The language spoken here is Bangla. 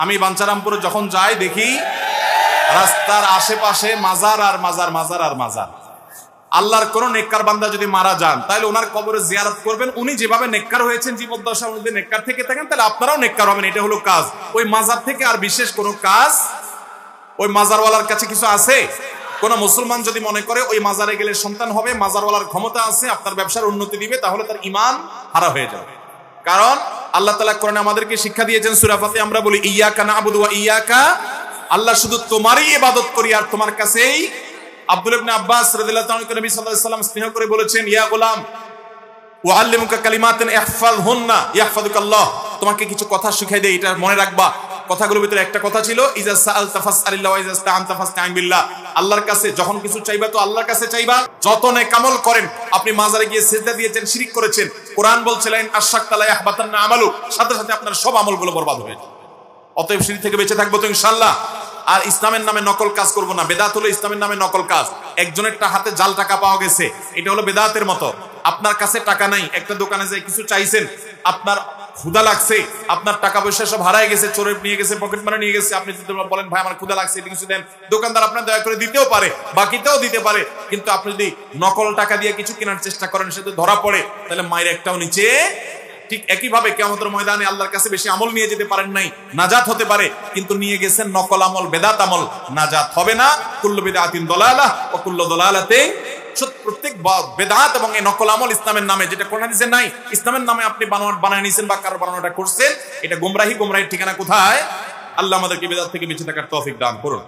আমি বাঞ্ছারামপুরে যখন যাই দেখি রাস্তার আশেপাশে মাজার আর মাজার, মাজার আর মাজার। আল্লাহর কোন নেককার বান্দা যদি মারা যান তাহলে ওনার কবরে জিয়ারত করবেন। উনি যেভাবে নেককার হয়েছেন জীবদ্দশায়, উনি যদি নেককার থেকে থাকেন তাহলে আপনারাও নেককার হবেন। এটা হলো কাজ। ওই মাজার থেকে আর বিশেষ কোনো কাজ ওই মাজারওয়ালার কাছে কিছু আছে? কোন মুসলমান যদি মনে করে ওই মাজারে গেলে সন্তান হবে, মাজারওয়ালার ক্ষমতা আছে, আপনার ব্যবসার উন্নতি দিবে, তাহলে তার ঈমান হারা হয়ে যাবে। কারণ আল্লাহ তাআলা কোরআনে আমাদেরকে শিক্ষা দিয়েছেন, সূরা ফাতিহা আমরা বলি ইয়্যাকা না'বুদু ওয়া ইয়্যাকা, আল্লাহ শুধু তোমারই ইবাদত করি আর তোমার কাছেই। আব্দুল্লাহ ইবনে আব্বাস রাদিয়াল্লাহু তাআলা নবী সাল্লাল্লাহু আলাইহি ওয়াসাল্লাম স্নেহ করে বলেছেন, ইয়া গোলাম উআল্লিমুকা কালিমাতান ইহফাযহুন্না ইয়াহফাযুকাল্লাহ, তোমাকে কিছু কথা শিখাই দেই, এটা মনে রাখবা। কথাগুলোর ভিতরে একটা কথা ছিল, ইজা সাআলতা ফাসআলিল্লাহ ওয়া ইজা ইসতাআনতা ফাসতাঈন বিল্লাহ, আল্লাহর কাছে যখন কিছু চাইবা তো আল্লাহর কাছে চাইবা। যত নেক আমল করেন, আপনি মাজারে গিয়ে সিজদা দিয়েছেন, শিরক করেছেন, কোরআন বলছে লা ইন আশরাকতা লা ইয়াহবাতান্না আমালু, সাথে সাথে আপনার সব আমলগুলো বরবাদ হয়ে যাবে। অতএব শিরক থেকে বেঁচে থাকবো তো ইনশাআল্লাহ। আর ইসলামের নামে নকল কাজ করব না। বেদাত হলো ইসলামের নামে নকল কাজ। একজনের হাতে জাল টাকা পাওয়া গেছে, এটা হলো বেদাতের মতো। আপনার কাছে টাকা নাই, একটা দোকানে যাই কিছু চাইছেন, আপনার ক্ষুধা লাগছে, আপনার টাকা পয়সা সব হারায় গেছে, চোরে নিয়ে গেছে, পকেট মারে নিয়ে গেছে, আপনি যদি বলেন ভাই আমার ক্ষুধা লাগছে এটা কিছু দেন, দোকানদার আপনার দয়া করে দিতেও পারে, বাকিতেও দিতে পারে। কিন্তু আপনি যদি নকল টাকা দিয়ে কিছু কেনার চেষ্টা করেন, সেটা ধরা পড়ে, তাহলে মায়ের একটাও নিচে। ঠিক একইভাবে কিয়ামতের ময়দানে আল্লাহর কাছে বেশি আমল নিয়ে যেতে পারেন নাই, নাজাত হতে পারে, কিন্তু নিয়ে গেছেন নকল আমল, বেদাত আমল, নাজাত হবে না। কুল্লু বিদআতিন দালালাহ ওয়া কুল্লু দালালাতিন, প্রত্যেক বেদাত এবং এই নকল আমল ইসলামের নামে, যেটা কোরআন হাদিসে নাই, ইসলামের নামে আপনি বানায় নিয়েছেন বা কারো বানানোটা করছেন, এটা গোমরাহির ঠিকানা কোথায়? আল্লাহ আমাদেরকে বেদাত থেকে বেঁচে থাকার তৌফিক দান করুন।